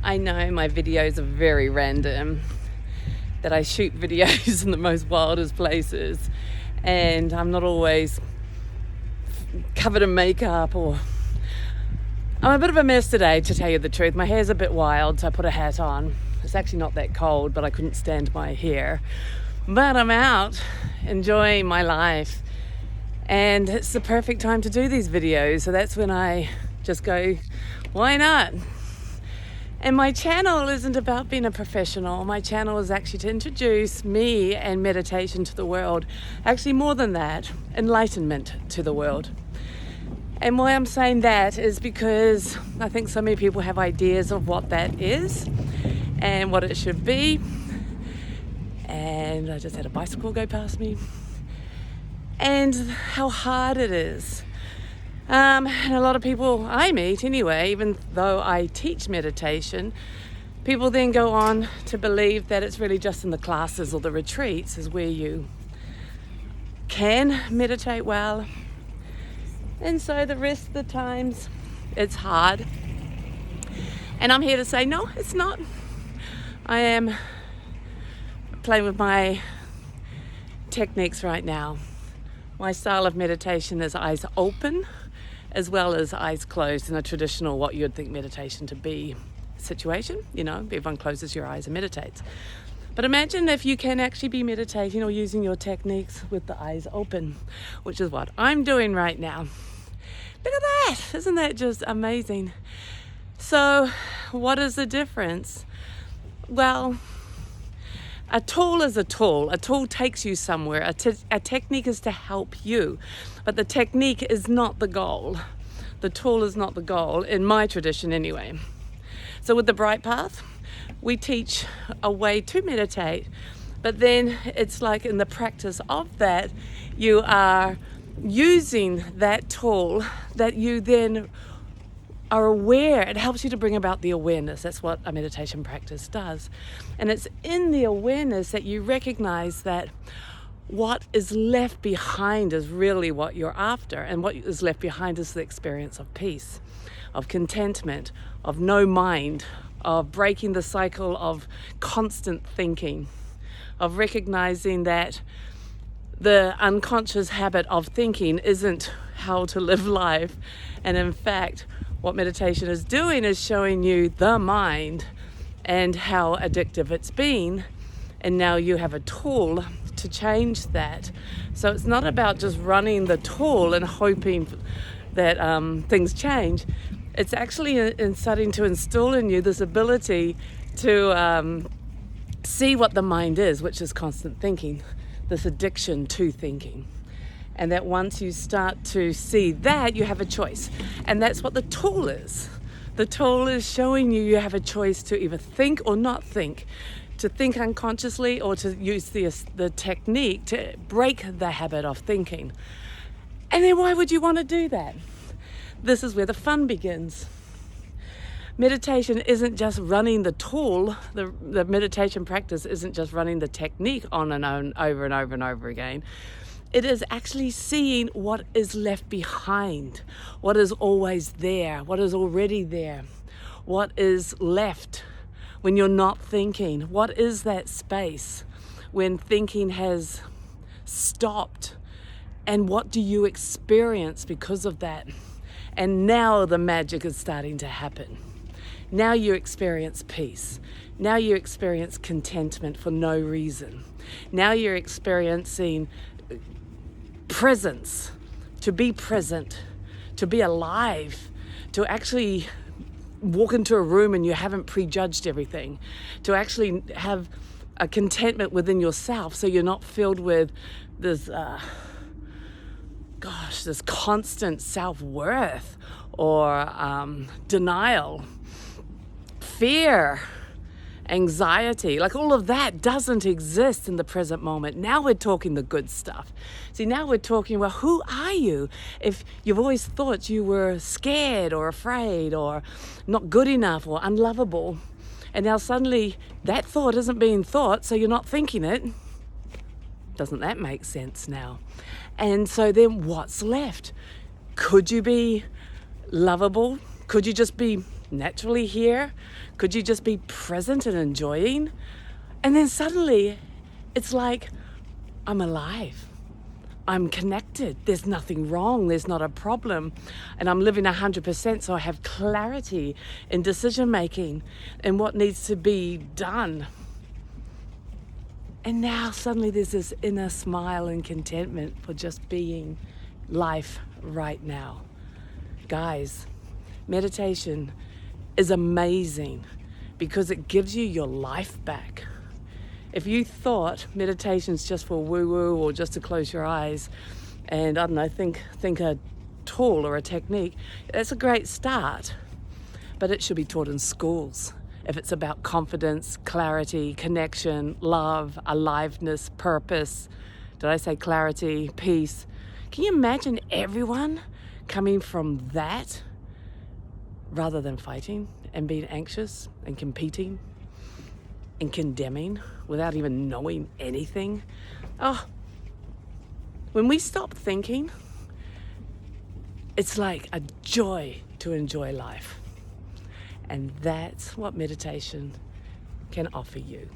I know my videos are very random, that I shoot videos in the most wildest places, and I'm not always covered in makeup, or I'm a bit of a mess today, to tell you the truth. My hair's a bit wild, so I put a hat on. It's actually not that cold, but I couldn't stand my hair. But I'm out enjoying my life, and it's the perfect time to do these videos. So that's when I just go, why not? And my channel isn't about being a professional. My channel is actually to introduce me and meditation to the world. Actually, more than that, enlightenment to the world. And why I'm saying that is because I think so many people have ideas of what that is and what it should be. And I just had a bicycle go past me. And how hard it is. And a lot of people I meet anyway, even though I teach meditation, people then go on to believe that it's really just in the classes or the retreats is where you can meditate well. And so the rest of the times it's hard. And I'm here to say, no, it's not. I am playing with my techniques right now. My style of meditation is eyes open as well as eyes closed in a traditional, what you'd think meditation to be situation. You know, everyone closes your eyes and meditates. But imagine if you can actually be meditating or using your techniques with the eyes open, which is what I'm doing right now. Look at that! Isn't that just amazing? So, what is the difference? Well, a tool is a tool. A tool takes you somewhere. A technique is to help you. But the technique is not the goal. The tool is not the goal, in my tradition anyway. So with the Brightpath, we teach a way to meditate. But then it's like in the practice of that, you are using that tool that you then are aware. It helps you to bring about the awareness. That's what a meditation practice does. And it's in the awareness that you recognize that what is left behind is really what you're after. And what is left behind is the experience of peace, of contentment, of no mind, of breaking the cycle of constant thinking, of recognizing that the unconscious habit of thinking isn't how to live life. And in fact, what meditation is doing is showing you the mind and how addictive it's been. And now you have a tool to change that. So it's not about just running the tool and hoping that things change. It's actually in starting to install in you this ability to see what the mind is, which is constant thinking, this addiction to thinking. And that once you start to see that, you have a choice. And that's what the tool is. The tool is showing you have a choice to either think or not think, to think unconsciously or to use the technique to break the habit of thinking. And then why would you want to do that? This is where the fun begins. Meditation isn't just running the tool. The meditation practice isn't just running the technique on and on, over and over and over again. It is actually seeing what is left behind, what is always there, what is already there, what is left when you're not thinking. What is that space when thinking has stopped? And what do you experience because of that? And now the magic is starting to happen. Now you experience peace. Now you experience contentment for no reason. Now you're experiencing presence, to be present, to be alive, to actually walk into a room and you haven't prejudged everything, to actually have a contentment within yourself so you're not filled with this this constant self-worth or denial, fear, anxiety. Like all of that doesn't exist in the present moment. Now we're talking the good stuff. See, now we're talking, well, who are you? If you've always thought you were scared or afraid or not good enough or unlovable, and now suddenly that thought isn't being thought, so you're not thinking it. Doesn't that make sense now? And so then what's left? Could you be lovable? Could you just be naturally here? Could you just be present and enjoying? And then suddenly it's like, I'm alive. I'm connected. There's nothing wrong. There's not a problem. And I'm living 100%, so I have clarity in decision making and what needs to be done. And now suddenly there's this inner smile and contentment for just being life right now. Guys, meditation is amazing because it gives you your life back. If you thought meditation's just for woo-woo or just to close your eyes and, I don't know, think a tool or a technique, that's a great start. But it should be taught in schools. If it's about confidence, clarity, connection, love, aliveness, purpose, did I say clarity, peace? Can you imagine everyone coming from that rather than fighting and being anxious and competing and condemning without even knowing anything? Oh, when we stop thinking, it's like a joy to enjoy life. And that's what meditation can offer you.